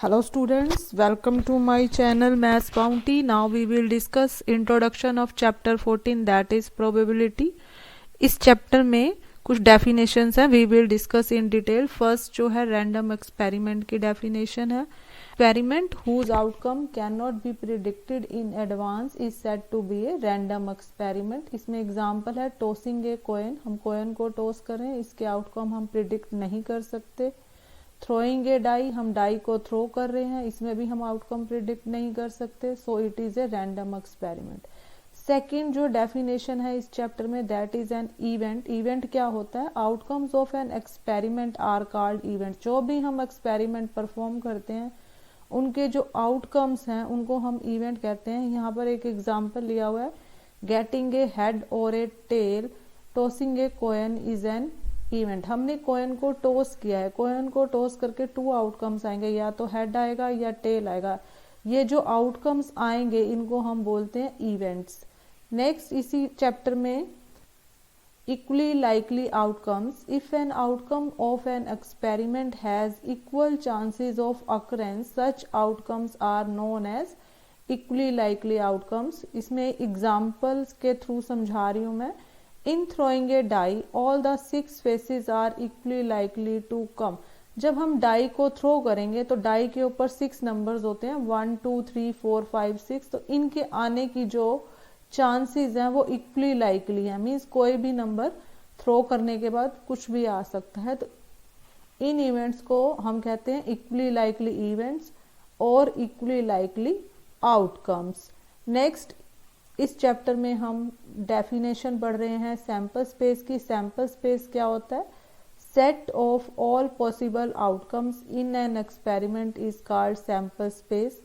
Hello students, welcome to my channel Maths Bounty. Now we will discuss introduction of chapter 14 that is probability. इस chapter में कुछ definitions हैं, we will discuss in detail. First जो है random experiment की definition है. Experiment whose outcome can not be predicted in advance is said to be a random experiment. इसमें example है टॉसिंग ए कॉइन. हम कॉइन को toss करें, इसके आउटकम हम प्रिडिक्ट नहीं कर सकते. थ्रोइंग ए डाई, हम डाई को थ्रो कर रहे हैं, इसमें भी हम आउटकम प्रिडिक्ट नहीं कर सकते. So it is a random experiment. Second जो डेफिनेशन है इस चैप्टर में that is an event. Event क्या होता है? Outcomes of an experiment are called event. जो भी हम एक्सपेरिमेंट परफॉर्म करते हैं उनके जो आउटकम्स हैं उनको हम इवेंट कहते हैं. यहाँ पर एक एग्जाम्पल लिया हुआ है, गेटिंग ए हेड और a tail, tossing a coin is an event. हमने कॉइन को टॉस किया है, कॉइन को टॉस करके 2 आउटकम्स आएंगे, या तो हेड आएगा या टेल आएगा. ये जो आउटकम्स आएंगे इनको हम बोलते हैं इवेंट्स. नेक्स्ट इसी चैप्टर में equally likely outcomes. If an outcome of an experiment has equal chances of occurrence such outcomes are known as equally likely outcomes. इसमें एग्जाम्पल्स के थ्रू समझा रही हूं मैं. In throwing a die, all the 6 faces are equally likely to come. जब हम die को throw करेंगे तो डाई के ऊपर 6 नंबर्स होते हैं, 1 2 3 4 5 6. तो इनके आने की जो चांसेस हैं वो इक्वली लाइकली है. मीन्स कोई भी नंबर थ्रो करने के बाद कुछ भी आ सकता है. तो इन इवेंट्स को हम कहते हैं इक्वली लाइकली इवेंट्स और इक्वली लाइकली आउटकम्स. नेक्स्ट इस चैप्टर में हम डेफिनेशन पढ़ रहे हैं सैंपल स्पेस की. सैंपल स्पेस क्या होता है? Set of all possible outcomes in an experiment is called sample space.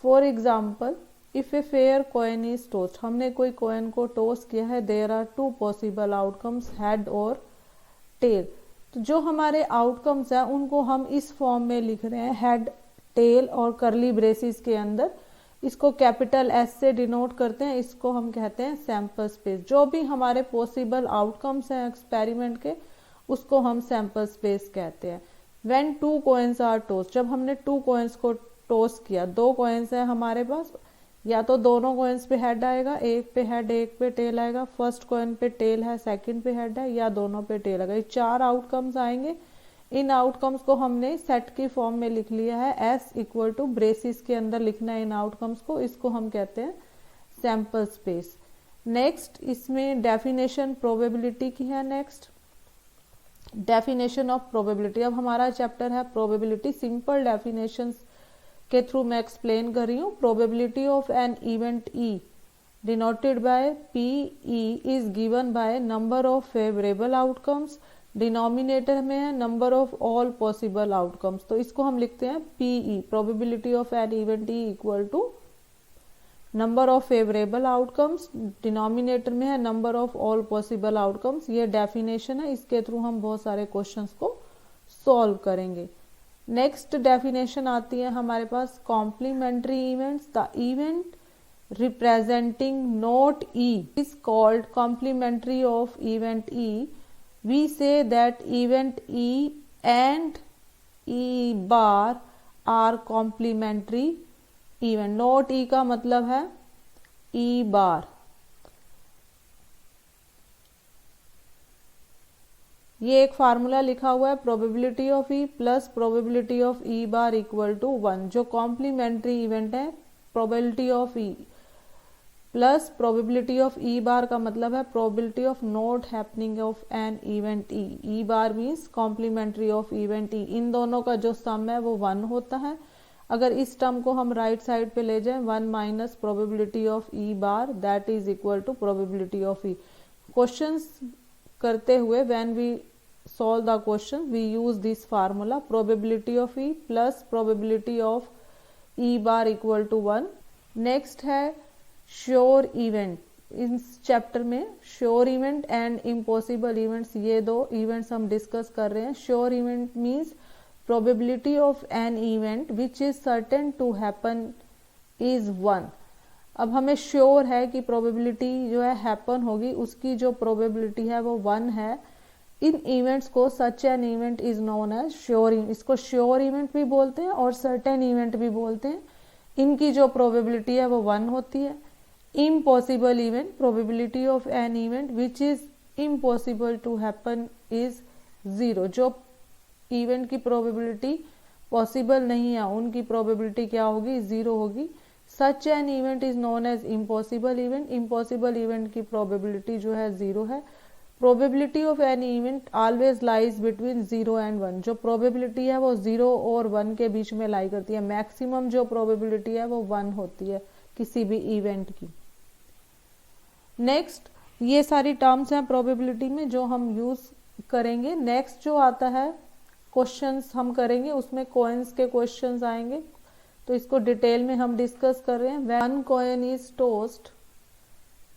For example, if a fair coin is tossed, हमने कोई कॉइन को टॉस किया है, there are 2 possible outcomes, head और टेल. तो जो हमारे आउटकम्स हैं उनको हम इस फॉर्म में लिख रहे हैं, हेड, टेल और करली ब्रेसिस के अंदर. इसको कैपिटल एस से डिनोट करते हैं, इसको हम कहते हैं सैंपल स्पेस. जो भी हमारे पॉसिबल आउटकम्स हैं एक्सपेरिमेंट के उसको हम सैंपल स्पेस कहते हैं. व्हेन 2 कॉइन्स आर टॉस, जब हमने 2 कॉइन्स को टॉस किया, 2 कॉइन्स हैं हमारे पास, या तो दोनों कॉइन्स पे हेड आएगा, एक पे हेड एक पे टेल आएगा. फर्स्ट कॉइन पे टेल है, सेकंड पे हेड है, या दोनों पे टेल आएगा. ये 4 आउटकम्स आएंगे. इन आउटकम्स को हमने सेट की फॉर्म में लिख लिया है, एस इक्वल टू ब्रेसिस के अंदर लिखना है इन आउटकम्स को. इसको हम कहते हैं सैंपल स्पेस. नेक्स्ट इसमें डेफिनेशन प्रोबेबिलिटी की है. Next definition of probability. अब हमारा चैप्टर है प्रोबेबिलिटी. सिंपल डेफिनेशंस के थ्रू मैं एक्सप्लेन कर रही हूँ. Probability of an event E denoted by P E is given by number of favourable outcomes. Denominator में है number of all possible outcomes. तो इसको हम लिखते हैं PE, probability of an event E equal to number of favourable outcomes. Denominator में है number of all possible outcomes. ये डेफिनेशन है, इसके थ्रू हम बहुत सारे क्वेश्चंस को सॉल्व करेंगे. नेक्स्ट डेफिनेशन आती है हमारे पास complementary events. The event representing not E is called complementary of event E. We say that event E and E bar are complementary event. Not E का मतलब है E bar. ये एक फार्मूला लिखा हुआ है, probability of E plus probability of E bar equal to 1. जो complementary event है, probability of E plus probability of E bar का मतलब है probability of not happening of an event E. E bar means complementary of event E. इन दोनों का जो सम है वो 1 होता है. अगर इस टर्म को हम राइट साइड पे ले जाएं, 1 minus probability of E bar that is equal to probability of E. Questions करते हुए when we solve the question we use this formula, probability of E plus probability of E bar equal to 1. Next है sure event. इस chapter में sure event and impossible events, ये 2 events हम discuss कर रहे हैं. Sure event means probability of an event which is certain to happen is 1. अब हमें श्योर है कि प्रोबेबिलिटी जो है हैपन होगी, उसकी जो प्रोबेबिलिटी है वो 1 है. इन इवेंट्स को such an event is known as sure, इसको श्योर इवेंट भी बोलते हैं और सर्टेन इवेंट भी बोलते हैं। इनकी जो प्रोबेबिलिटी है वो 1 होती है। Impossible event, probability of an event which is impossible to happen is 0। जो इवेंट की प्रोबेबिलिटी पॉसिबल नहीं है उनकी प्रोबेबिलिटी क्या होगी, 0 होगी। Such an event is known as impossible event, impossible event की प्रोबेबिलिटी जो है 0 है। Probability of an event always lies between 0 and 1, जो प्रोबेबिलिटी है वो 0 और 1 के बीच में लाई करती है। मैक्सिमम जो प्रोबेबिलिटी है वो 1 होती है किसी भी इवेंट की। नेक्स्ट, ये सारी टर्म्स हैं प्रोबेबिलिटी में जो हम यूज करेंगे। नेक्स्ट जो आता है क्वेश्चंस हम करेंगे, उसमें कॉइन्स के क्वेश्चंस आएंगे, तो इसको डिटेल में हम डिस्कस कर रहे हैं। वन कॉइन इज टोस्ट,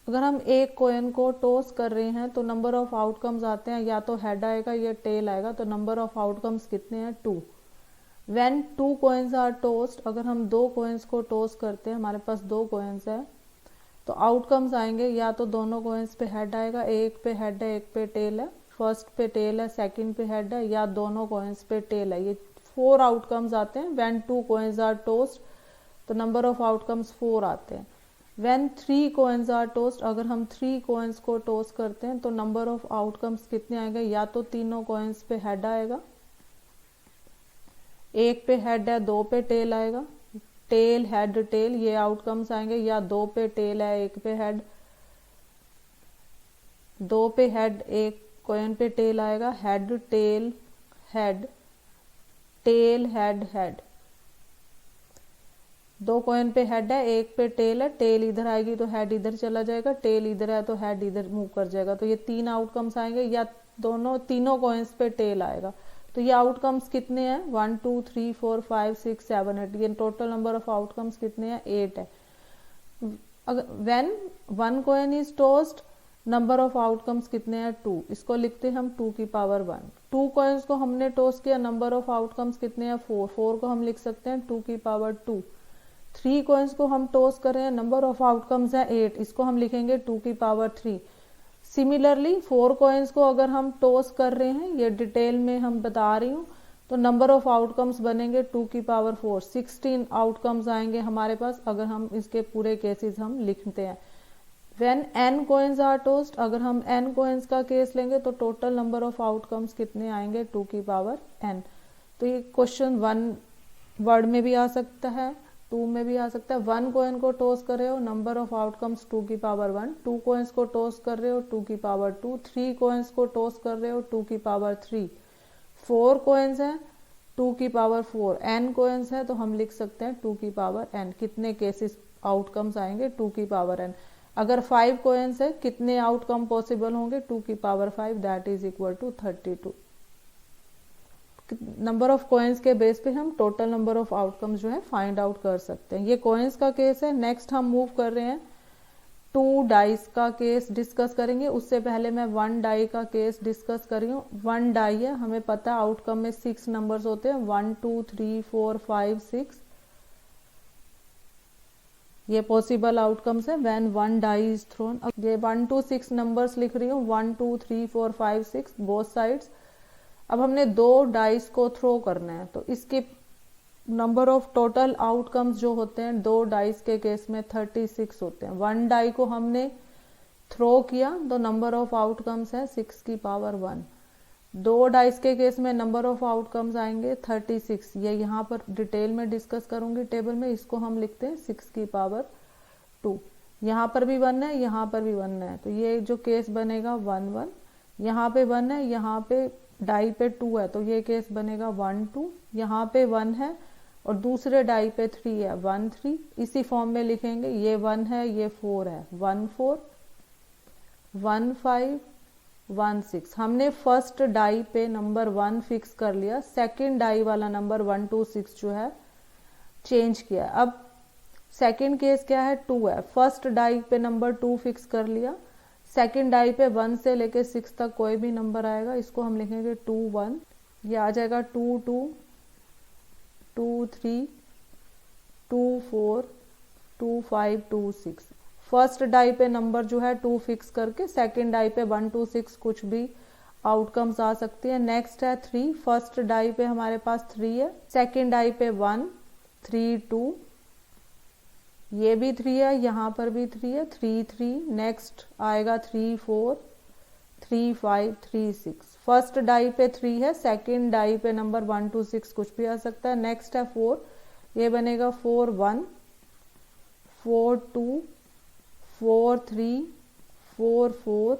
अगर हम एक कॉइन को टॉस कर रहे हैं तो नंबर ऑफ आउटकम्स आते हैं, या तो हेड आएगा या टेल आएगा, तो नंबर ऑफ आउटकम्स कितने हैं, 2। व्हेन 2 कॉइन्स आर टॉस्ड, अगर हम 2 कॉइन्स को टॉस करते हैं, हमारे पास 2 कॉइन्स है, तो आउटकम्स आएंगे या तो दोनों कॉइन्स पे हेड आएगा, एक पे हेड है एक पे टेल है, फर्स्ट पे टेल है सेकंड पे हेड है, या दोनों कॉइन्स पे टेल है। ये 4 आउटकम्स आते हैं। व्हेन 2 कॉइन्स आर टॉस्ड तो नंबर ऑफ आउटकम्स 4 आते हैं। व्हेन 3 कॉइन्स आर टॉस्ड, अगर हम 3 कॉइन्स को टॉस करते हैं तो नंबर ऑफ आउटकम्स कितने आएंगे, या तो तीनों कॉइन्स पे हेड आएगा, एक पे हेड है 2 पे टेल आएगा, टेल हेड टेल ये आउटकम्स आएंगे, या 2 पे टेल है एक पे हेड, 2 पे हेड एक कॉइन पे टेल आएगा, head tail head, tail head head. 2 coin पे हेड है एक पे टेल है, टेल इधर आएगी तो हेड इधर चला जाएगा, टेल इधर है तो हेड इधर मूव कर जाएगा, तो ये 3 आउटकम्स आएंगे, या तीनों कॉइन्स पे टेल आएगा। तो ये आउटकम्स कितने हैं, 1 2 3 4 5 6 7 8, ये टोटल नंबर ऑफ आउटकम्स कितने हैं, 8 है। अगर when 1 coin is tossed, number of outcomes कितने हैं, 2, इसको लिखते हैं हम 2 की पावर 1। 2 कॉइन्स को हमने टॉस किया, नंबर ऑफ आउटकम्स कितने हैं, 4, 4 को हम लिख सकते हैं 2 की पावर 2। 3 कॉइन्स को हम टॉस कर रहे हैं, नंबर ऑफ आउटकम्स है 8, इसको हम लिखेंगे 2 की पावर 3। सिमिलरली 4 कॉइन्स को अगर हम टॉस कर रहे हैं, ये डिटेल में हम बता रही हूँ, तो नंबर ऑफ आउटकम्स बनेंगे 2 की पावर 4, 16 आउटकम्स आएंगे हमारे पास अगर हम इसके पूरे केसेस हम लिखते हैं। When n coins are tossed, अगर हम n कॉइन्स का केस लेंगे तो टोटल नंबर ऑफ आउटकम्स कितने आएंगे, 2 की पावर n। तो ये क्वेश्चन 1 वर्ड में भी आ सकता है, 2 में भी आ सकता है। 1 कॉइन को टॉस कर रहे हो, नंबर ऑफ आउटकम्स 2 की पावर 1, 2 कॉइन्स को टॉस कर रहे हो 2 की पावर 2, 3 कॉइन्स को टॉस कर रहे हो 2 की पावर 3, 4 कॉइन्स है 2 की पावर 4, n कॉइन्स है तो हम लिख सकते हैं 2 की पावर n। कितने केसेस आउटकम्स आएंगे, 2 की पावर n। अगर 5 कॉइन्स है कितने आउटकम पॉसिबल होंगे, 2 की power 5, that is equal to 32। Number of coins के बेस पे हम टोटल नंबर ऑफ आउटकम्स जो है फाइंड आउट कर सकते हैं। ये कॉइन्स का केस है। नेक्स्ट हम मूव कर रहे हैं, 2 डाइस का केस डिस्कस करेंगे। उससे पहले मैं 1 डाई का केस डिस्कस कर रही हूँ। 1 डाई है, हमें पता है आउटकम में 6 नंबर्स होते हैं, 1 2 3 4 5 6, ये पॉसिबल आउटकम्स है व्हेन 1 डाई इज थ्रोन। ये 1 2 6 नंबर्स लिख रही हूँ, 1 2 3 4 5 6 बोथ साइड्स। अब हमने 2 डाइस को थ्रो करना है, तो इसके नंबर ऑफ टोटल आउटकम्स जो होते हैं 2 डाइस के केस में 36 होते हैं। 1 डाई को हमने थ्रो किया तो नंबर ऑफ आउटकम्स है 6 की पावर 1। 2 डाइस के केस में नंबर ऑफ आउटकम्स आएंगे 36, ये यहाँ पर डिटेल में डिस्कस करूंगी टेबल में। इसको हम लिखते हैं 6 की पावर 2। यहाँ पर भी 1 है, यहाँ पर भी 1 है, तो ये जो केस बनेगा 1 1, यहाँ पे 1 है, यहाँ पे डाई पे 2 है, तो ये केस बनेगा 1 2, यहाँ पे 1 है और दूसरे डाई पे 3 है, 1 3। इसी फॉर्म में लिखेंगे, ये 1 है ये 4 है, 1 4 1 5 1 6। हमने फर्स्ट डाई पे नंबर 1 फिक्स कर लिया, सेकंड डाई वाला नंबर 1 2 6 जो है चेंज किया। अब सेकंड केस क्या है, 2 है। फर्स्ट डाई पे नंबर 2 फिक्स कर लिया, सेकंड डाई पे 1 से लेके 6 तक कोई भी नंबर आएगा, इसको हम लिखेंगे 2 1, ये आ जाएगा 2 2 2 3 2 4 2 5 2 6। फर्स्ट डाई पे नंबर जो है 2 फिक्स करके सेकंड डाई पे 1 2 6 कुछ भी आउटकम्स आ सकती है। नेक्स्ट है 3, फर्स्ट डाई पे हमारे पास 3 है, सेकेंड डाई पे 1, 3 2, ये भी 3 है, यहाँ पर भी 3 है, 3 3, नेक्स्ट आएगा 3 4, 3 5, 3 6। फर्स्ट डाई पे 3 है, सेकेंड डाई पे नंबर 1 2 6 कुछ भी आ सकता है। नेक्स्ट है 4, ये बनेगा 4 1, 4 2, 4 3, 4 4,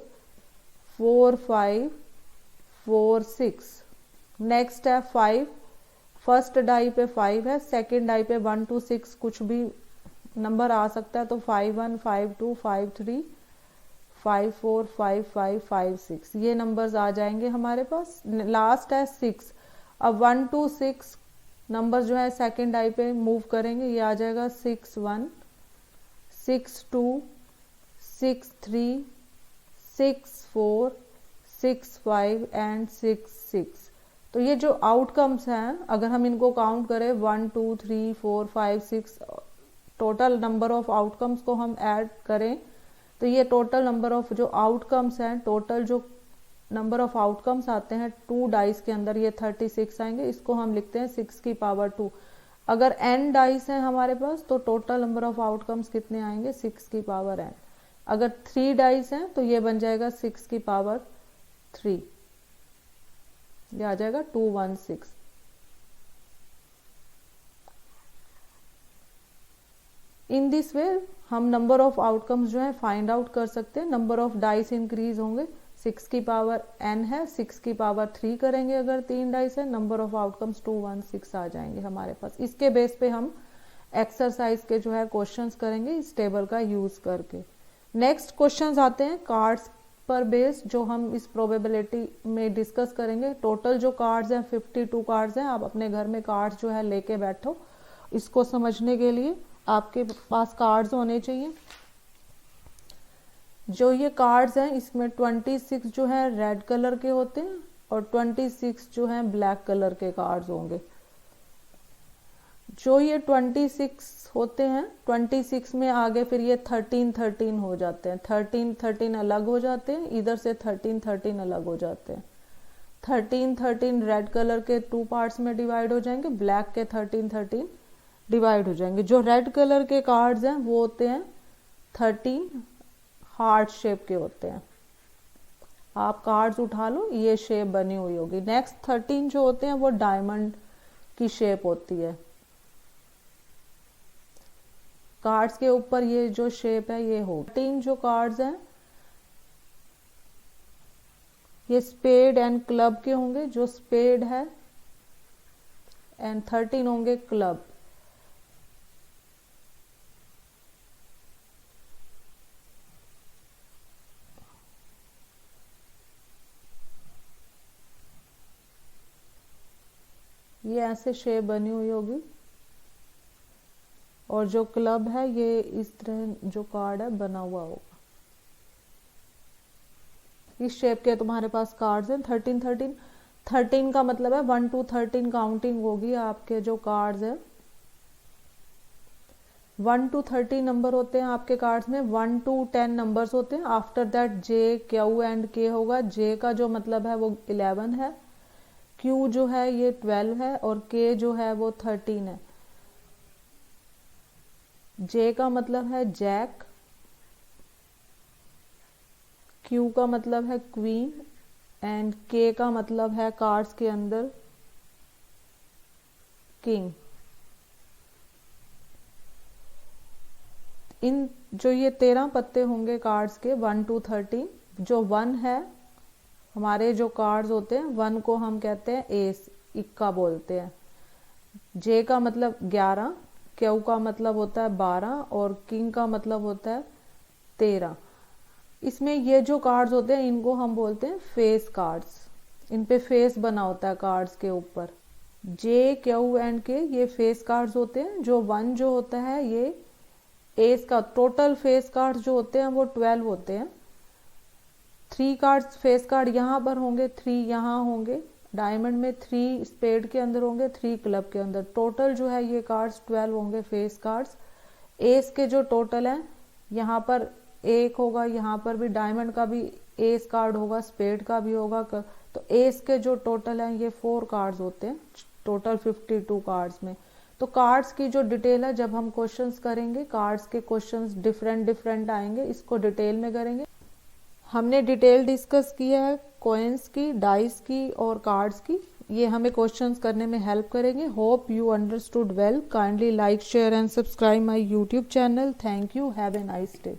4 5, 4 6। नेक्स्ट है 5, फर्स्ट डाई पे 5 है, सेकेंड डाई पे 1 2 6 कुछ भी नंबर आ सकता है, तो 5 1, 5 2, 5 3, 5 4, 5 5, 5 6 ये नंबर्स आ जाएंगे हमारे पास। लास्ट है 6, अब 1 2 6 नंबर जो है सेकेंड डाई पे मूव करेंगे, ये आ जाएगा 6 1, 6 2, 6 3, 6 4, 6 5 एंड 6 6। तो ये जो आउटकम्स हैं अगर हम इनको काउंट करें 1 2 3 4 5 6 टोटल नंबर ऑफ आउटकम्स को हम ऐड करें तो ये टोटल नंबर ऑफ जो आउटकम्स हैं, टोटल जो नंबर ऑफ आउटकम्स आते हैं 2 डाइस के अंदर ये 36 आएंगे। इसको हम लिखते हैं 6 की पावर 2। अगर n डाइस हैं हमारे पास तो टोटल नंबर ऑफ आउटकम्स कितने आएंगे 6 की पावर n। अगर 3 डाइस हैं तो ये बन जाएगा 6 की पावर 3, ये आ जाएगा 216। इन दिस वे हम नंबर ऑफ आउटकम्स जो है फाइंड आउट कर सकते हैं। नंबर ऑफ डाइस इंक्रीज होंगे, 6 की पावर n है, 6 की पावर 3 करेंगे अगर 3 डाइस है, नंबर ऑफ आउटकम्स 216 आ जाएंगे हमारे पास। इसके बेस पे हम एक्सरसाइज के जो है क्वेश्चंस करेंगे इस टेबल का यूज करके। नेक्स्ट क्वेश्चंस आते हैं कार्ड्स पर बेस्ड, जो हम इस प्रोबेबिलिटी में डिस्कस करेंगे। टोटल जो कार्ड्स हैं 52 कार्ड्स हैं। आप अपने घर में कार्ड्स जो है लेके बैठो। इसको समझने के लिए आपके पास कार्ड्स होने चाहिए। जो ये कार्ड्स हैं इसमें 26 जो है रेड कलर के होते हैं और 26 जो है ब्लैक कलर के कार्ड्स होंगे। जो ये 26 होते हैं 26 में आगे फिर ये 13 13 हो जाते हैं, 13 13 अलग हो जाते हैं, इधर से 13 13 अलग हो जाते हैं। 13 13 रेड कलर के 2 पार्ट्स में डिवाइड हो जाएंगे, ब्लैक के 13 13 डिवाइड हो जाएंगे। जो रेड कलर के कार्ड्स हैं वो होते हैं 13 हार्ट शेप के होते हैं। आप कार्ड्स उठा लो, ये शेप बनी हुई होगी। नेक्स्ट 13 जो होते हैं वो डायमंड की शेप होती है। कार्ड्स के ऊपर ये जो शेप है ये हो। 13 जो कार्ड्स हैं ये स्पेड एंड क्लब के होंगे, जो स्पेड है, एंड 13 होंगे क्लब। ये ऐसे शेप बनी हुई होगी और जो क्लब है ये इस तरह जो कार्ड है बना हुआ होगा। इस शेप के तुम्हारे पास कार्ड्स हैं 13 13। 13 का मतलब है 1 to 13 काउंटिंग होगी आपके जो कार्ड्स है। 1 to 30 नंबर होते हैं आपके कार्ड्स में। 1 to 10 नंबर्स होते हैं। After that J Q and के होगा। जे का जो मतलब है वो 11 है, क्यू जो है ये 12 है और के जो है वो 13 है। जे का मतलब है जैक, क्यू का मतलब है क्वीन एंड के का मतलब है कार्ड्स के अंदर किंग। इन जो ये 13 पत्ते होंगे कार्ड्स के 1 to 13, जो 1 है हमारे जो कार्ड्स होते हैं 1 को हम कहते हैं एस, इक्का बोलते हैं। जे का मतलब 11, क्यू का मतलब होता है 12 और किंग का मतलब होता है 13। इसमें ये जो कार्ड्स होते हैं इनको हम बोलते हैं फेस कार्ड्स। इन पे फेस बना होता है कार्ड्स के ऊपर। जे क्यू एंड के ये फेस कार्ड्स होते हैं। जो 1 जो होता है ये एस का। टोटल फेस कार्ड्स जो होते हैं वो 12 होते हैं। 3 कार्ड्स फेस कार्ड यहाँ पर होंगे, 3 यहाँ होंगे, डायमंड में 3 स्पेड के अंदर होंगे, 3 क्लब के अंदर। टोटल जो है ये कार्ड्स 12 होंगे फेस कार्ड्स। एस के जो टोटल है यहाँ पर एक होगा, यहाँ पर भी डायमंड का भी एस कार्ड होगा, स्पेड का भी होगा। तो एस के जो टोटल हैं ये 4 कार्ड्स होते हैं टोटल 52 कार्ड्स में। तो कार्ड्स की जो डिटेल है, जब हम क्वेश्चंस करेंगे कार्ड्स के क्वेश्चंस डिफरेंट आएंगे, इसको डिटेल में करेंगे। हमने डिटेल डिस्कस किया है कॉइन्स की, डाइस की और कार्ड्स की। ये हमें क्वेश्चंस करने में हेल्प करेंगे। Hope you understood well. Kindly like, share and subscribe my YouTube channel. Thank you. Have a nice day.